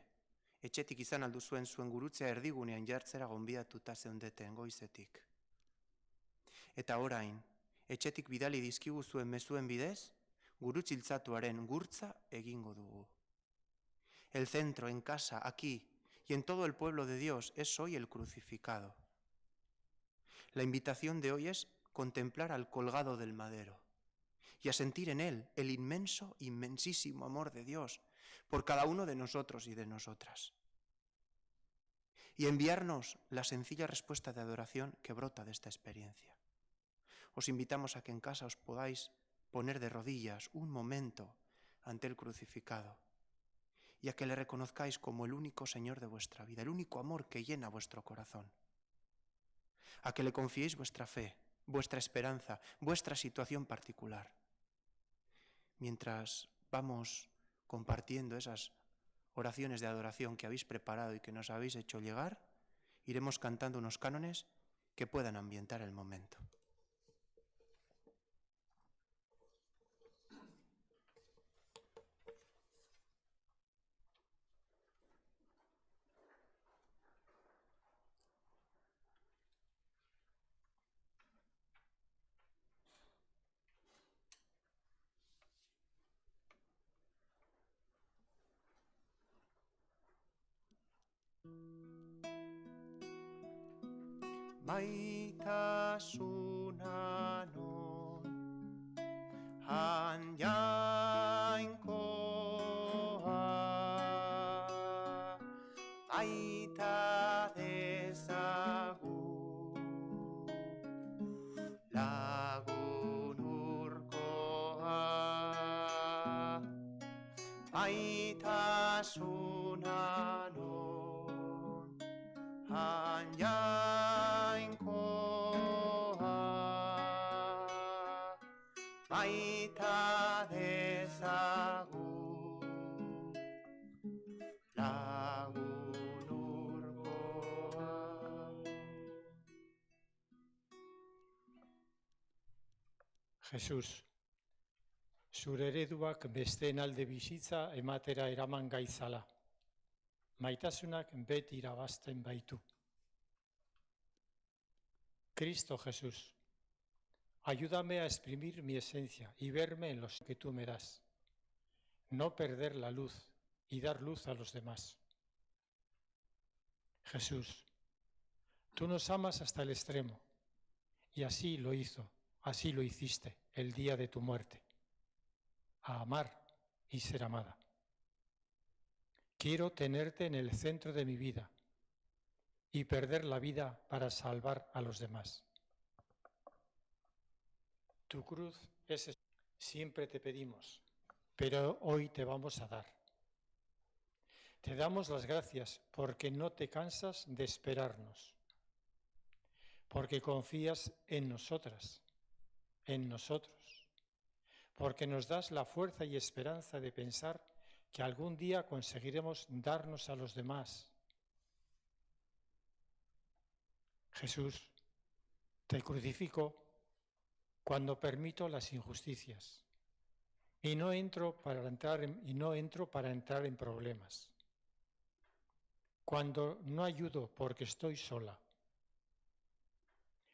Etxetik izan alduzuen zuen gurutzea erdigunean jartzera gonbidatuta zeundeten goizetik. Eta orain, etxetik bidali dizkigu zuen mezuen bidez, gurutziltzatuaren gurtza egingo dugu. El centro, en casa, aquí y en todo el pueblo de Dios es hoy el crucificado. La invitación de hoy es contemplar al colgado del madero y a sentir en él el inmenso, inmensísimo amor de Dios por cada uno de nosotros y de nosotras. Y enviarnos la sencilla respuesta de adoración que brota de esta experiencia. Os invitamos a que en casa os podáis poner de rodillas un momento ante el crucificado y a que le reconozcáis como el único Señor de vuestra vida, el único amor que llena vuestro corazón. A que le confiéis vuestra fe, vuestra esperanza, vuestra situación particular. Mientras vamos compartiendo esas oraciones de adoración que habéis preparado y que nos habéis hecho llegar, iremos cantando unos cánones que puedan ambientar el momento. Maitasuna non han jainkoa, maita dezagu lagun urkoa. Maitasuna non han maita dezagu lagun urkoa. Jesus, zure ereduak besteen alde bizitza ematera eraman gaitzala. Maitasunak beti irabazten baitu. Cristo Jesús, ayúdame a exprimir mi esencia y verme en los que tú me das. No perder la luz y dar luz a los demás. Jesús, tú nos amas hasta el extremo y así lo hiciste el día de tu muerte. A amar y ser amada. Quiero tenerte en el centro de mi vida y perder la vida para salvar a los demás. Tu cruz es siempre te pedimos, pero hoy te vamos a dar. Te damos las gracias porque no te cansas de esperarnos, porque confías en nosotras, en nosotros, porque nos das la fuerza y esperanza de pensar que algún día conseguiremos darnos a los demás. Jesús, te crucifico cuando permito las injusticias y no entro para entrar en problemas. Cuando no ayudo porque estoy sola.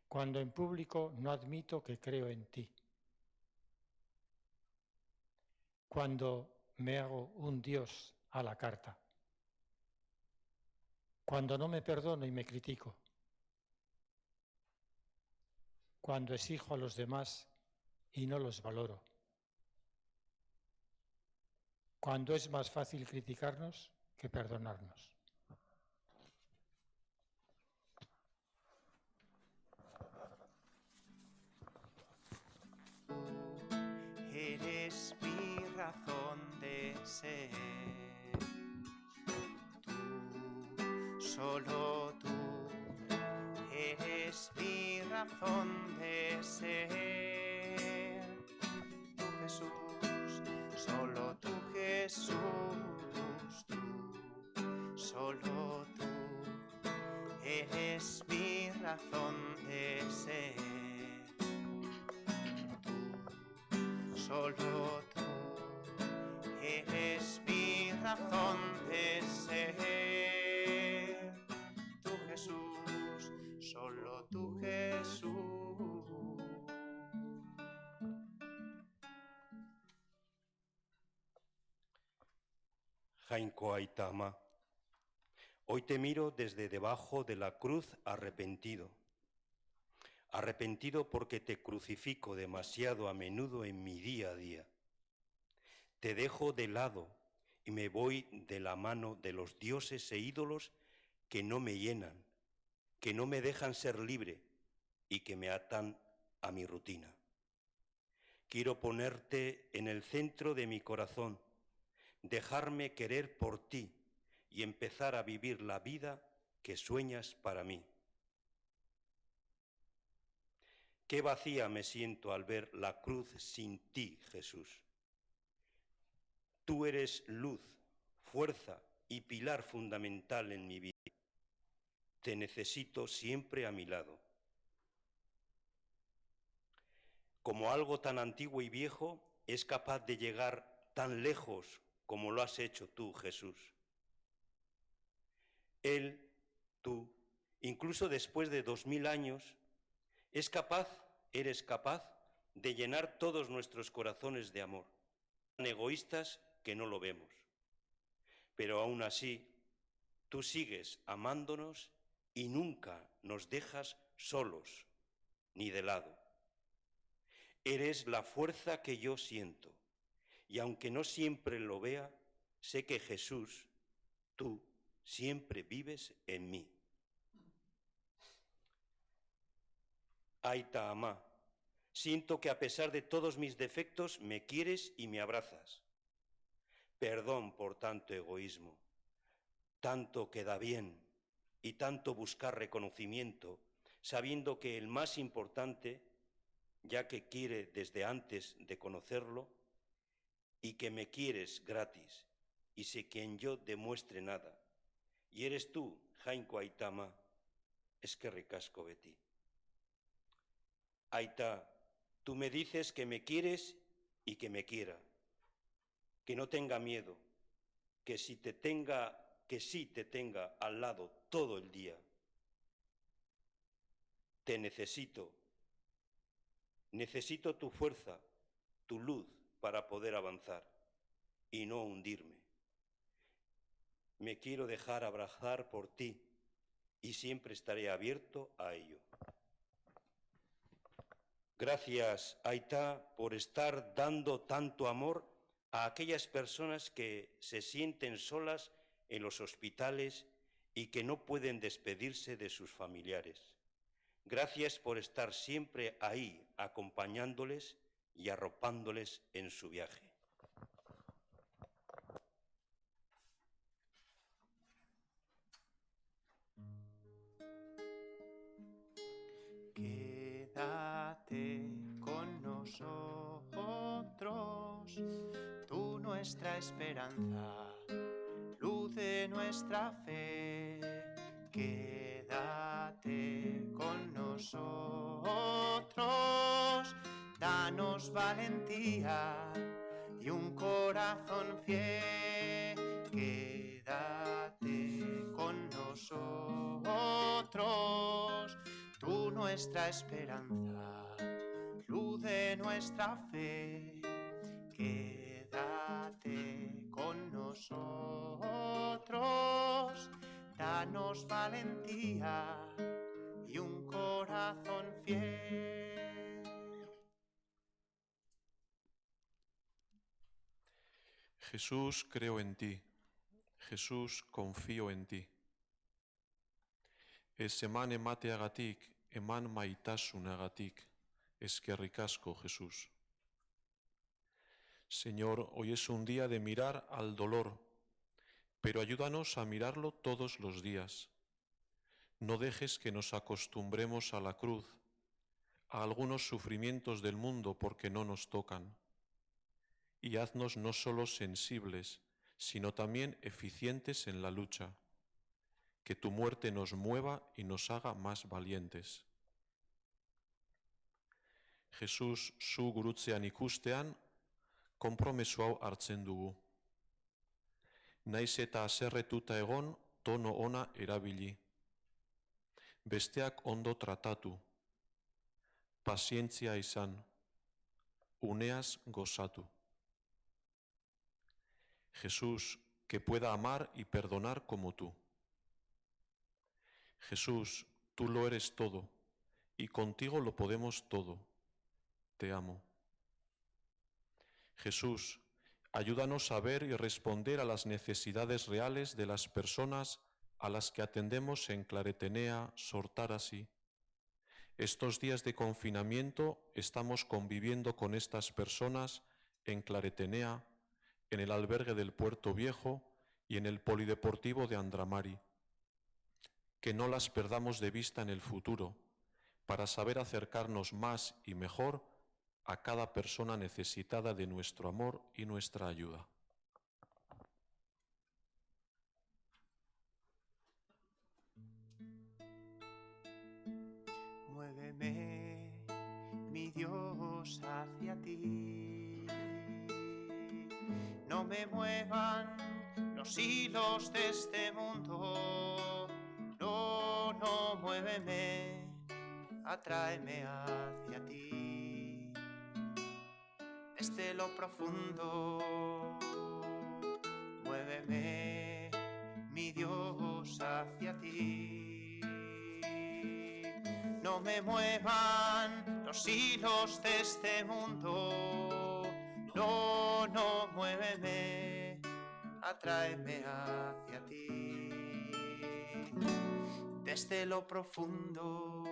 Cuando en público no admito que creo en ti. Cuando me hago un Dios a la carta. Cuando no me perdono y me critico. Cuando exijo a los demás y no los valoro. Cuando es más fácil criticarnos que perdonarnos. Eres mi razón de ser. Tú, solo tú, eres mi razón de ser. Tú, Jesús, solo tú, Jesús, tú, solo tú, eres mi razón razón de ser. Tú, solo tú, eres mi razón de ser. Tú, Jesús, solo tú, Jesús. Jainko Aita Ama, hoy te miro desde debajo de la cruz arrepentido. Arrepentido porque te crucifico demasiado a menudo en mi día a día. Te dejo de lado y me voy de la mano de los dioses e ídolos que no me llenan, que no me dejan ser libre y que me atan a mi rutina. Quiero ponerte en el centro de mi corazón, dejarme querer por ti y empezar a vivir la vida que sueñas para mí. Qué vacía me siento al ver la cruz sin ti, Jesús. Tú eres luz, fuerza y pilar fundamental en mi vida. Te necesito siempre a mi lado. Como algo tan antiguo y viejo es capaz de llegar tan lejos como lo has hecho tú, Jesús. Él, tú, incluso después de 2000 años, eres capaz de llenar todos nuestros corazones de amor, tan egoístas que no lo vemos. Pero aún así, tú sigues amándonos y nunca nos dejas solos ni de lado. Eres la fuerza que yo siento, y aunque no siempre lo vea, sé que Jesús, tú, siempre vives en mí. Aita Ama, siento que a pesar de todos mis defectos me quieres y me abrazas. Perdón por tanto egoísmo, tanto que da bien y tanto buscar reconocimiento, sabiendo que el más importante, ya que quiere desde antes de conocerlo, y que me quieres gratis, y sé quien yo demuestre nada. Y eres tú, Jainko Aita Ama, eskerrik asko beti. Aita, tú me dices que me quieres y que me quiera, que no tenga miedo, que sí te tenga al lado todo el día. Te necesito tu fuerza, tu luz para poder avanzar y no hundirme. Me quiero dejar abrazar por ti y siempre estaré abierto a ello. Gracias, Aita, por estar dando tanto amor a aquellas personas que se sienten solas en los hospitales y que no pueden despedirse de sus familiares. Gracias por estar siempre ahí, acompañándoles y arropándoles en su viaje. Quédate con nosotros, tú nuestra esperanza, luz de nuestra fe. Quédate con nosotros, danos valentía y un corazón fiel. Quédate con nosotros, tú nuestra esperanza, luz de nuestra fe. Quédate con nosotros, danos valentía y un corazón fiel. Jesús, creo en ti. Jesús, confío en ti. Ez eman emateagatik, eman maitasunagatik, eskerrik asko, Jesús. Señor, hoy es un día de mirar al dolor, pero ayúdanos a mirarlo todos los días. No dejes que nos acostumbremos a la cruz, a algunos sufrimientos del mundo porque no nos tocan. Y haznos no solo sensibles, sino también eficientes en la lucha. que tu muerte nos mueva y nos haga más valientes. Jesus zu gurutzean ikustean, konpromezu hau hartzen dugu. Naiz eta haserretuta egon, tono ona erabili. Besteak ondo tratatu. Pazientzia izan. Uneaz gozatu. Jesús, que pueda amar y perdonar como tú. Jesús, tú lo eres todo, y contigo lo podemos todo. Te amo. Jesús, ayúdanos a ver y responder a las necesidades reales de las personas a las que atendemos en Claretenea, Sortárasi. Estos días de confinamiento estamos conviviendo con estas personas en Claretenea, en el albergue del Puerto Viejo y en el polideportivo de Andramari. Que no las perdamos de vista en el futuro, para saber acercarnos más y mejor a cada persona necesitada de nuestro amor y nuestra ayuda. Muéveme, mi Dios, hacia ti. No me muevan los hilos de este mundo. No, muéveme, atráeme hacia ti. Desde lo profundo, muéveme, mi Dios, hacia ti. No me muevan los hilos de este mundo. No, muéveme, atráeme hacia ti. Desde lo profundo.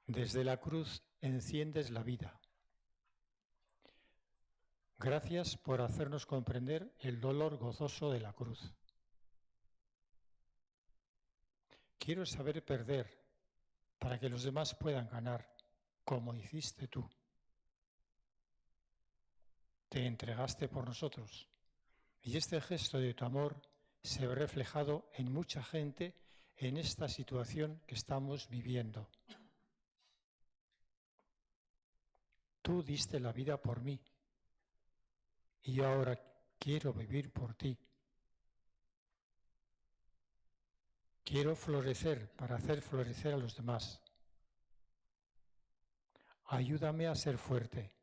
Desde la cruz enciendes la vida. Gracias por hacernos comprender el dolor gozoso de la cruz. Quiero saber perder para que los demás puedan ganar, como hiciste tú. Te entregaste por nosotros, y este gesto de tu amor se ve reflejado en mucha gente en esta situación que estamos viviendo. Tú diste la vida por mí, y yo ahora quiero vivir por ti. Quiero florecer para hacer florecer a los demás. Ayúdame a ser fuerte.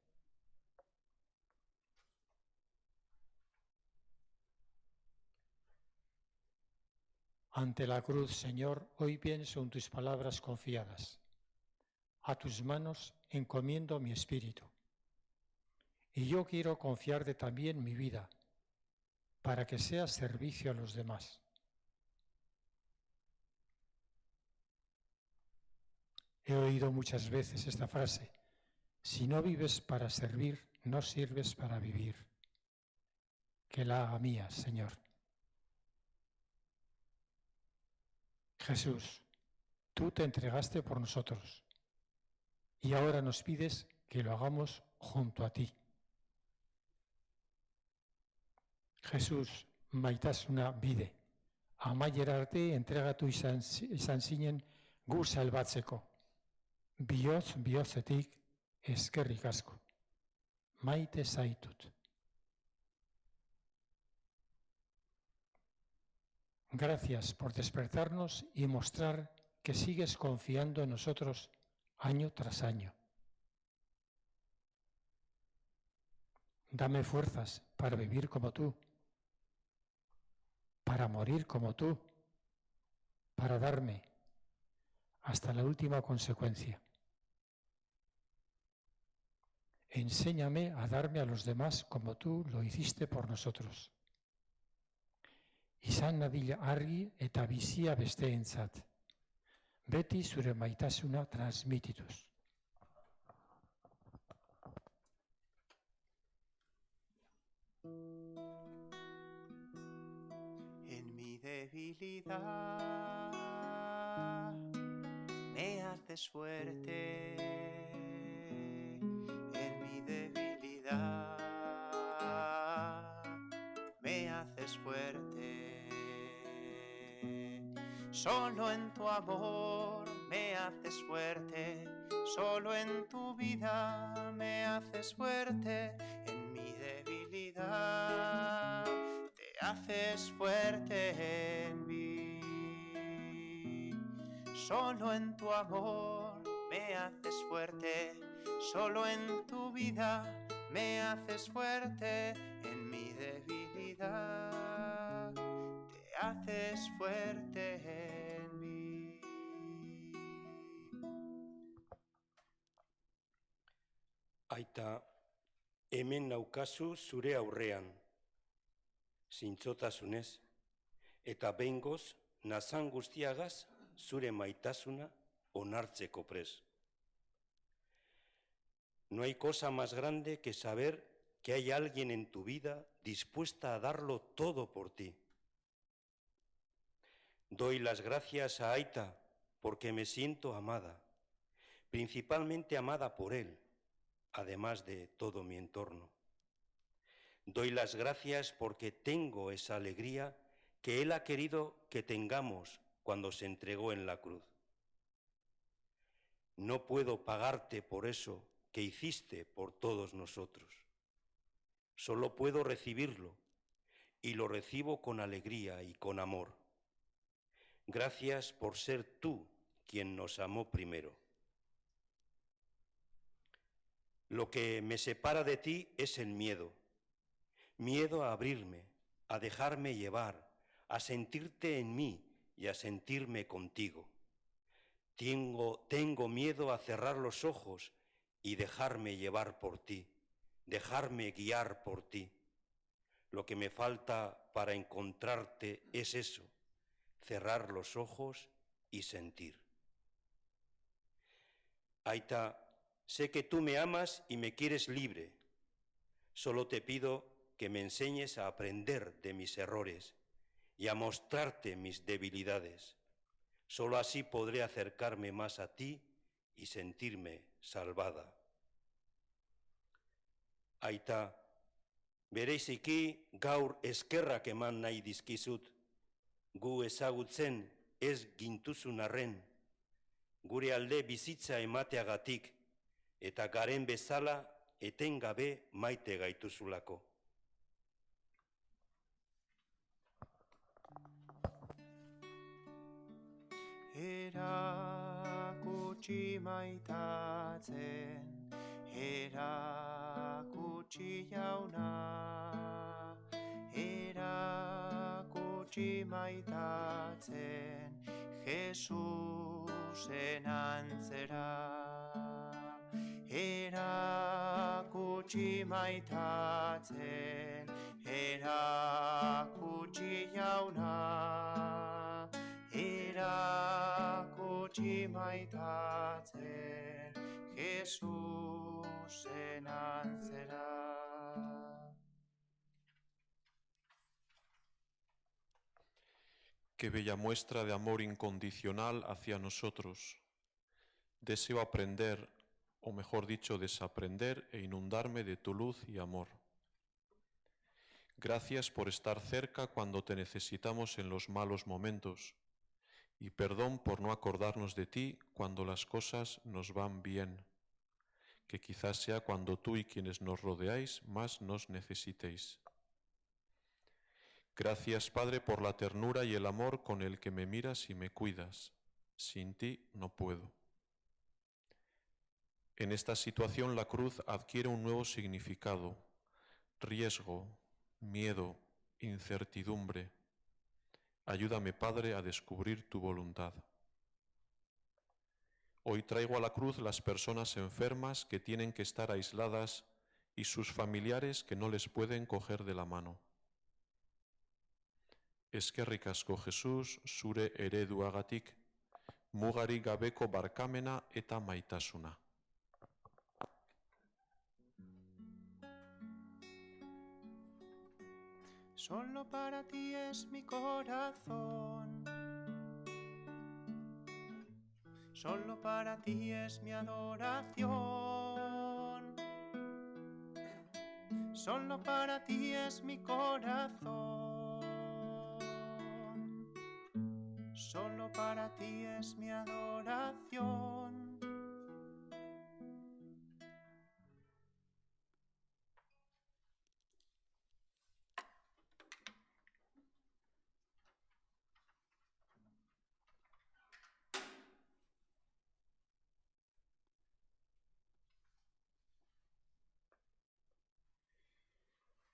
Ante la cruz, Señor, hoy pienso en tus palabras confiadas. A tus manos encomiendo mi espíritu. Y yo quiero confiarte también mi vida, para que sea servicio a los demás. He oído muchas veces esta frase: si no vives para servir, no sirves para vivir. Que la haga mía, Señor. Jesús, tú te entregaste por nosotros y ahora nos pides que lo hagamos junto a ti. Jesús, maitasuna bide, amaierarte entregatu izan zinen gu salbatzeko. Bihotzetik eskerrik asko. Maite zaitut. Gracias por despertarnos y mostrar que sigues confiando en nosotros año tras año. Dame fuerzas para vivir como tú, para morir como tú, para darme hasta la última consecuencia. Enséñame a darme a los demás como tú lo hiciste por nosotros. Izan nadila argi eta bizia besteentzat. Beti zure maitasuna transmitituz. En mi debilidad me haces fuerte. En mi debilidad haces fuerte. Solo en tu amor me haces fuerte, solo en tu vida me haces fuerte, en mi debilidad te haces fuerte en mí. Solo en tu amor me haces fuerte, solo en tu vida me haces fuerte, en mi debilidad te haces fuerte en mí. Aita, hemen naukazu zure aurrean, zintzotasunez, eta behingoz, nazan guztiagaz zure maitasuna onartzeko pres. No hay cosa más grande que saber que hay alguien en tu vida dispuesta a darlo todo por ti. Doy las gracias a Aita porque me siento amada, principalmente amada por él, además de todo mi entorno. Doy las gracias porque tengo esa alegría que él ha querido que tengamos cuando se entregó en la cruz. No puedo pagarte por eso que hiciste por todos nosotros. Solo puedo recibirlo, y lo recibo con alegría y con amor. Gracias por ser tú quien nos amó primero. Lo que me separa de ti es el miedo. Miedo a abrirme, a dejarme llevar, a sentirte en mí y a sentirme contigo. Tengo miedo a cerrar los ojos y dejarme llevar por ti, dejarme guiar por ti. Lo que me falta para encontrarte es eso, cerrar los ojos y sentir. Aita, sé que tú me amas y me quieres libre. Solo te pido que me enseñes a aprender de mis errores y a mostrarte mis debilidades. Solo así podré acercarme más a ti y sentirme salvada. Aita, bereziki gaur eskerrak eman nahi dizkizut, gu ezagutzen ez gintuzun arren, gure alde bizitza emateagatik, eta garen bezala etengabe maite gaituzulako. Erakutsi maitatzen, erakutsi jauna, erakutsi maitatzen, Jesusen antzera. Erakutsi maitatzen, erakutsi jauna, erakutsi maitatzen, Jesusen antzera. Qué bella muestra de amor incondicional hacia nosotros. Deseo aprender, o mejor dicho, desaprender e inundarme de tu luz y amor. Gracias por estar cerca cuando te necesitamos en los malos momentos, y perdón por no acordarnos de ti cuando las cosas nos van bien, que quizás sea cuando tú y quienes nos rodeáis más nos necesitéis. Gracias, Padre, por la ternura y el amor con el que me miras y me cuidas. Sin ti no puedo. En esta situación la cruz adquiere un nuevo significado: riesgo, miedo, incertidumbre. Ayúdame, Padre, a descubrir tu voluntad. Hoy traigo a la cruz las personas enfermas que tienen que estar aisladas y sus familiares que no les pueden coger de la mano. Eskerrik asko Jesus, zure ereduagatik, mugarik gabeko barkamena eta maitasuna. Solo para ti es mi corazón, solo para ti es mi adoración, solo para ti es mi corazón, solo para ti es mi adoración.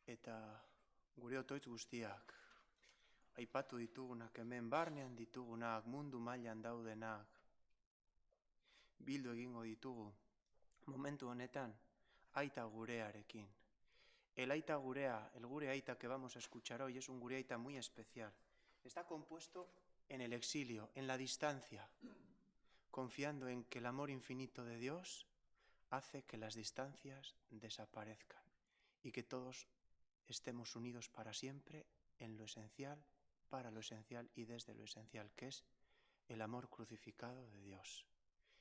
Eta gure otoitz guztiak, aipatu ditugunak, hemen barnean ditugunak, mundu mailan daudenak, bildu egingo ditugu momentu honetan aita gurearekin. El aita gurea, el gure aita que vamos a escuchar hoy es un gure aita muy especial. Está compuesto en el exilio, en la distancia, confiando en que el amor infinito de Dios hace que las distancias desaparezcan y que todos estemos unidos para siempre en lo esencial, para lo esencial y desde lo esencial, que es el amor crucificado de Dios.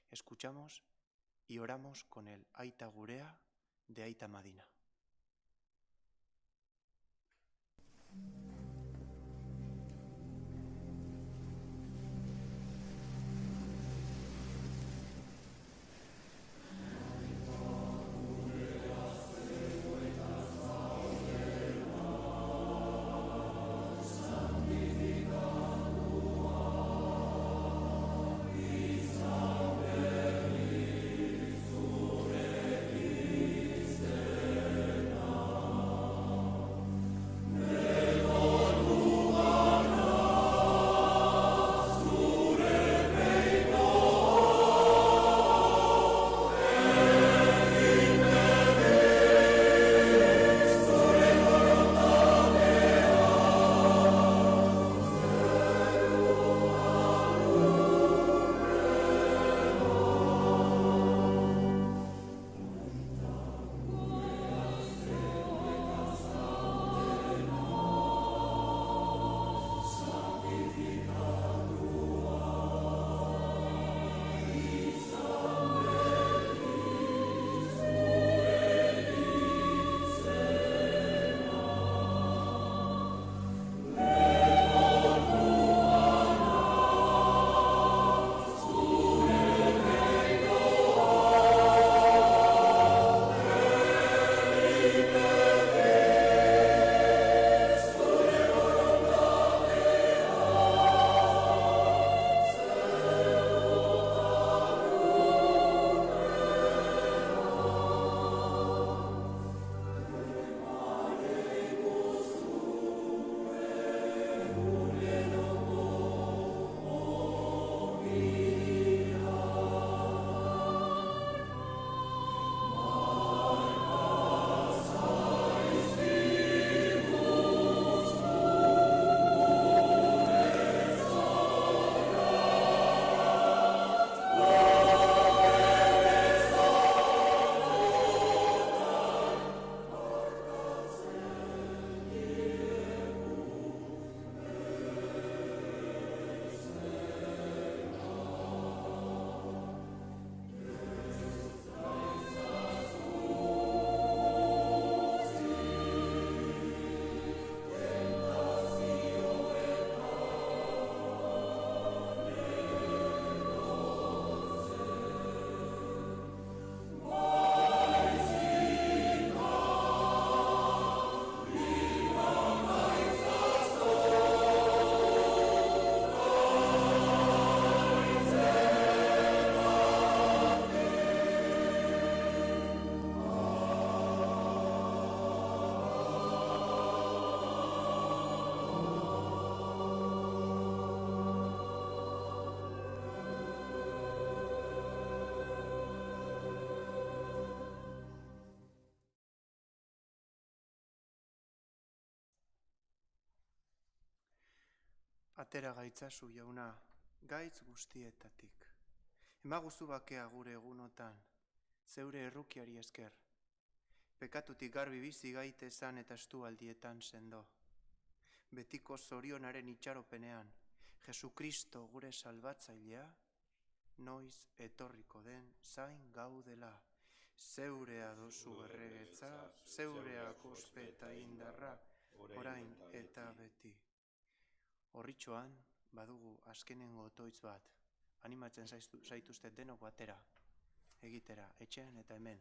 Escuchamos y oramos con el Aita Gurea de Aita Madina. Atera gaitzazu jauna, gaitz guztietatik. Emaguzu bakea gure egunotan, zeure errukiari esker. Pekatutik garbi bizi gaitezan eta estualdietan sendo. Betiko zorionaren itxaropenean, Jesukristo gure salbatzailea, noiz etorriko den zain gaudela. Zeurea dozu erregetza, zeureak ospeta indarra, orain eta beti. Horritxoan, Badugu azkenengo otoitz bat, animatzen zaituztet denok batera, egitera, etxean eta hemen.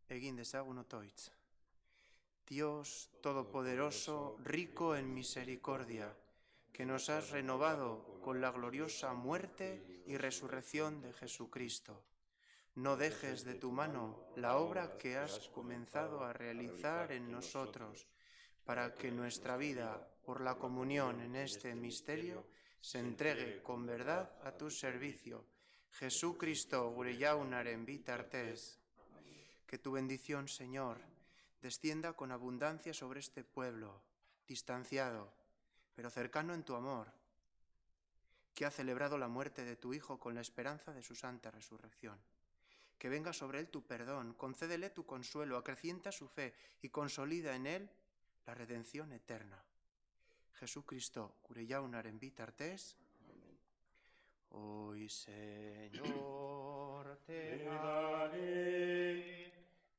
Egin dezagun otoitz. Dios Todopoderoso, rico en misericordia, que nos has renovado con la gloriosa muerte y resurrección de Jesucristo. No dejes de tu mano la obra que has comenzado a realizar en nosotros, para que nuestra vida, por la comunión en este misterio, se entregue con verdad a tu servicio. Jesucristo, gure jaunaren bitartez. Que tu bendición, Señor, descienda con abundancia sobre este pueblo, distanciado, pero cercano en tu amor, que ha celebrado la muerte de tu Hijo con la esperanza de su santa resurrección. Que venga sobre él tu perdón, concédele tu consuelo, acrecienta su fe y consolida en él la redención eterna. Jesucristo, gure jaunaren bitartez. Hoy, Señor, te daré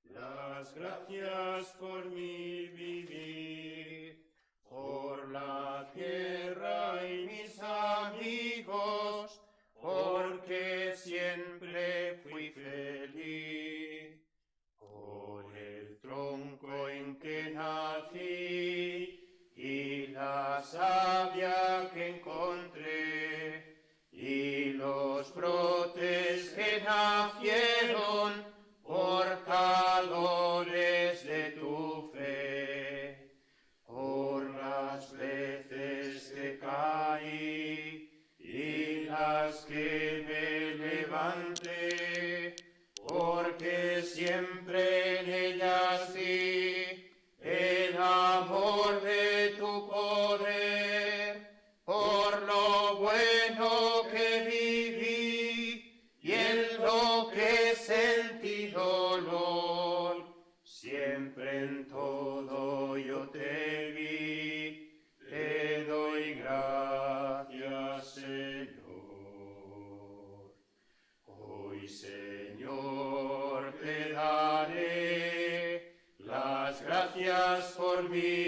las gracias por mi vivir, por la tierra y mis amigos, porque siempre fui feliz. Por el tronco en que nací y la savia que encontré y los brotes que nacieron, portadores de tu fe. Por las veces que caí y las que me levanté, porque siempre en ellas vi el amor de tu poder, por lo bueno que viví y en lo que sentí dolor, siempre en todo yo te vi, te doy gracias, Señor. Hoy, Señor, te daré las gracias por mi